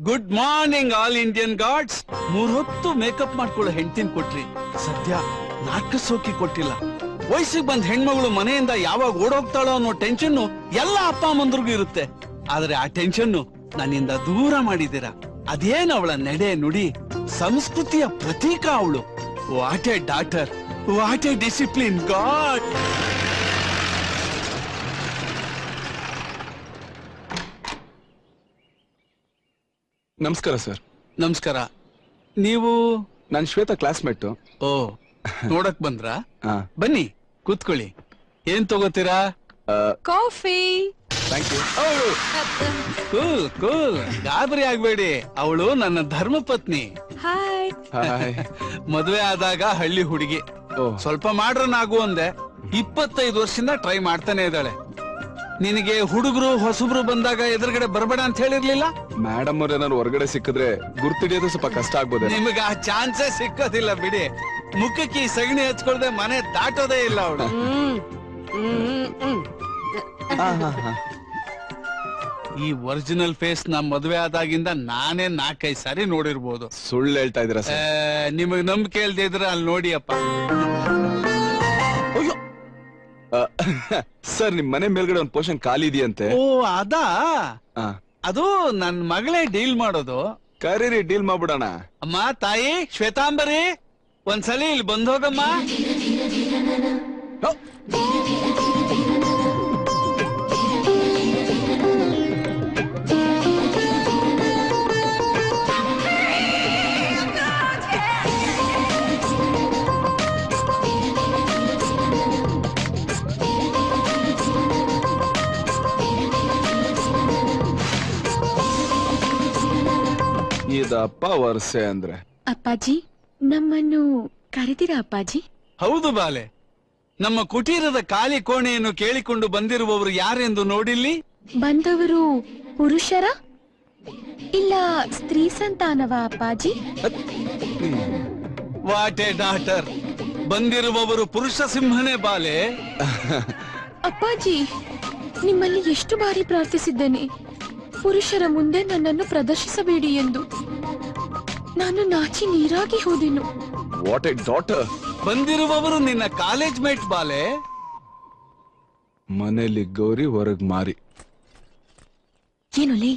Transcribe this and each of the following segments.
Good morning all Indian gods. 3 ಹೊತ್ತು makeup ಮಾಡ್ಕೊಳ್ಳೋ ಹೆಂಡತಿನ ಕೊಟ್ರಿ, ಸದ್ಯ ನಾಟಕ ಸೋಕಿ ಕೊಟ್ಟಿಲ್ಲ. ವಯಸ್ಸಿಗೆ ಬಂದ್ ಹೆಣ್ಮಗಳು ಮನೆಯಿಂದ ಯಾವಾಗ ಓಡೋಗ್ತಾಳೋ ಅನ್ನೋ ಟೆನ್ಷನ್ ಎಲ್ಲ ಅಪ್ಪ ಅಮ್ಮಂದ್ರಿಗೂ ಇರುತ್ತೆ. ಆದ್ರೆ ಆ ಟೆನ್ಷನ್ ನನ್ನಿಂದ ದೂರ ಮಾಡಿದ್ದೀರಾ. ಅದೇನು ಅವಳ ನಡೆ ನುಡಿ, ಸಂಸ್ಕೃತಿಯ ಪ್ರತೀಕ ಅವಳು. What a daughter, what A discipline, god. ನಮಸ್ಕಾರ ಸರ್. ನಮಸ್ಕಾರ. ನೀವು? ನಾನು ಶ್ವೇತಾ ಕ್ಲಾಸ್ಮೇಟ್. ಓ, ನೋಡಕ್ ಬಂದ್ರಾ? ಬನ್ನಿ ಕೂತ್ಕೊಳ್ಳಿ. ಏನ್ ತಗೋತೀರಾ? Coffee. Thank you. Cool cool, ಗಾಬರಿ ಆಗ್ಬೇಡಿ. ಅವಳು ನನ್ನ ಧರ್ಮಪತ್ನಿ. ಹಾಯ್. ಹಾಯ್. ಮದ್ವೆ ಆದಾಗ ಹಳ್ಳಿ ಹುಡುಗಿ, ಸ್ವಲ್ಪ ಮಾಡ್ರನ್ನಾಗು ಅಂದೆ. 25 ವರ್ಷದಿಂದ ಟ್ರೈ ಮಾಡ್ತಾನೆ ಇದ್ದಾಳೆ. ನಿನಗೆ ಹುಡುಗರು ಹೊಸಬ್ರು ಬಂದಾಗ ಎದುರುಗಡೆ ಬರಬೇಡ ಅಂತ ಹೇಳಿರ್ಲಿಲ್ಲ? ಮೇಡಮ್ ಅವ್ರ ಏನಾದ್ರು ಹೊರಗಡೆ ಸಿಕ್ಕಿದ್ರೆ ಗುರ್ತಿಡಿಯೋದು ಸ್ವಲ್ಪ ಕಷ್ಟ ಆಗ್ಬೋದು. ನಿಮಗೆ ಆ ಚಾನ್ಸೇ ಸಿಕ್ಕೋದಿಲ್ಲ ಬಿಡಿ. ಮುಖಕ್ಕೆ ಸಗಣಿ ಹಚ್ಕೊಳ್ದೆ ಮನೆ ದಾಟೋದೇ ಇಲ್ಲ ಅವಳು. ಈ ಒರಿಜಿನಲ್ ಫೇಸ್ ನಾ ಮದ್ವೆ ಆದಾಗಿಂದ ನಾನೇ 4-5 ಸಾರಿ ನೋಡಿರ್ಬೋದು. ಸುಳ್ಳು ಹೇಳ್ತಾ ಇದ್ದೀರಾ ಸರ್? ನಿಮಗ್ ನಂಬಿಕೆ ಇಲ್ದೇ ಇದ್ರೆ ಅಲ್ಲಿ ನೋಡಿಯಪ್ಪ. ಸರ್, ನಿಮ್ ಮನೆ ಮೇಲ್ಗಡೆ ಒಂದು ಪೋರ್ಷನ್ ಖಾಲಿ ಇದೆಯಂತೆ. ಓ, ಅದಾ? ಅದು ನನ್ ಮಗಳೇ ಡೀಲ್ ಮಾಡೋದು. ಕರೀರಿ, ಡೀಲ್ ಮಾಡ್ಬಿಡೋಣ. ಅಮ್ಮ, ತಾಯಿ ಶ್ವೇತಾಂಬರಿ, ಒಂದ್ಸಲಿ ಇಲ್ಲಿ ಬಂದೋಗಮ್ಮ. ಇದಪ್ಪ ವರ್ಷೆ ಅಂದ್ರೆ. ಅಪ್ಪಾಜಿ, ನಮ್ಮನ್ನು ಕರೆದಿರಾ ಅಪ್ಪಾಜಿ? ಹೌದು ಬಾಲೆ. ನಮ್ಮ ಕುಟೀರದ ಖಾಲಿ ಕೋಣೆಯನ್ನು ಕೇಳಿಕೊಂಡು ಬಂದಿರುವವರು ಯಾರೆಂದು ನೋಡಿಲ್ಲಿ. ಬಂದವರು ಪುರುಷರ ಇಲ್ಲ ಸ್ತ್ರೀ ಸಂತಾನವ ಅಪ್ಪಾಜಿ? What a daughter. ಬಂದಿರುವವರು ಪುರುಷ ಸಿಂಹನೇ ಬಾಲೆ. ಅಪ್ಪಾಜಿ, ನಿಮ್ಮಲ್ಲಿ ಎಷ್ಟು ಬಾರಿ ಪ್ರಾರ್ಥಿಸಿದ್ದೇನೆ, ಪುರುಷರ ಮುಂದೆ ನನ್ನನ್ನು ಪ್ರದರ್ಶಿಸಬೇಡಿ ಎಂದು. ನಾನು ನಾಚಿ ನೀರಾಗಿ ಹೋದೆನು. What a daughter. ಬಂದಿರುವವರು ನಿನ್ನ ಕಾಲೇಜ್ ಮೇಟ್ ಬಾಲೆ. ಮನೆಯಲ್ಲಿ ಗೌರಿ, ಹೊರಗ್ ಮಾರಿ. ಏನು ಲೇ,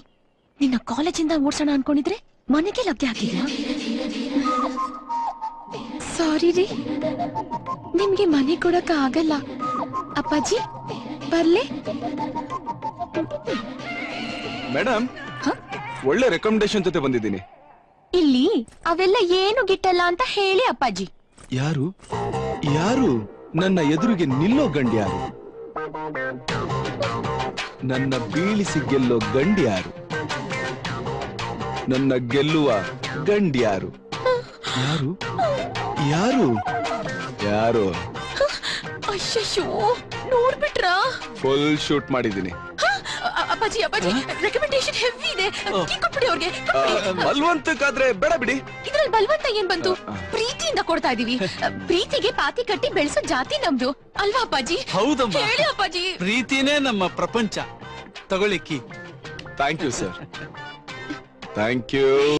ನಿನ್ನ ಕಾಲೇಜಿಂದ ಓಡ್ಸೋಣ ಅನ್ಕೊಂಡಿದ್ರೆ ಮನೆಗೆ ಲಗ್ಗೆ ಹಾಕಿದ್ಯಾ? ಸಾರಿ ರೀ, ನಿಮ್ಗೆ ಮನೆ ಕೊಡಕ ಆಗಲ್ಲ. ಅಪ್ಪಾಜಿ ಬರ್ಲೆ? ಮೇಡಮ್, ಒಳ್ಳೆ ರೆಕಮೆಂಡೇಶನ್ ಜೊತೆ ಬಂದಿದ್ದೀನಿ. ಇಲ್ಲಿ ಅವೆಲ್ಲ ಏನು ಗಿಟ್ಟಲ್ಲ ಅಂತ ಹೇಳಿ ಅಪ್ಪಾಜಿ. ಯಾರು ಯಾರು ನನ್ನ ಎದುರಿಗೆ ನಿಲ್ಲೋ ಗಂಡ್ಯಾರು? ನನ್ನ ಬೀಳಿಸಿ ಗೆಲ್ಲೋ ಗಂಡ್ಯಾರು? ನನ್ನ ಗೆಲ್ಲುವ ಗಂಡ್ಯಾರು? ಯಾರು ಯಾರು ಯಾರು? ಅಯ್ಯಯ್ಯೋ, ನೋಡ್ಬಿಟ್ರಾ? ಫುಲ್ ಶೂಟ್ ಮಾಡಿದ್ದೀನಿ. ಅಪ್ಪಾಜಿ ಅಪ್ಪಾಜಿ, ರೆಕಮೆಂಡೇಶನ್ ಹೆವಿ ಇದೆ. ಕೊಟ್ಬಿಡಿ ಅವ್ರಿಗೆ. ಬಲ್ವಂತಕ್ಕಾದ್ರೆ ಬೇಡ ಬಿಡಿ. ಇದ್ರಲ್ಲಿ ಬಲ್ವಂತ ಏನ್ ಬಂತು? ಪ್ರೀತಿಯಿಂದ ಕೊಡ್ತಾ ಇದೀವಿ. ಪ್ರೀತಿಗೆ ಪಾತಿ ಕಟ್ಟಿ ಬೆಳೆಸೋ ಜಾತಿ ನಮ್ದು ಅಲ್ವಾ ಅಪ್ಪಾಜಿ? ಹೌದಮ್ಮ, ಹೇಳಿ ಅಪ್ಪಾಜಿ. ಪ್ರೀತಿನೇ ನಮ್ಮ ಪ್ರಪಂಚ. ತಗೊಳ್ಳಿಕ್ಕಿ. Thank you sir. Thank you.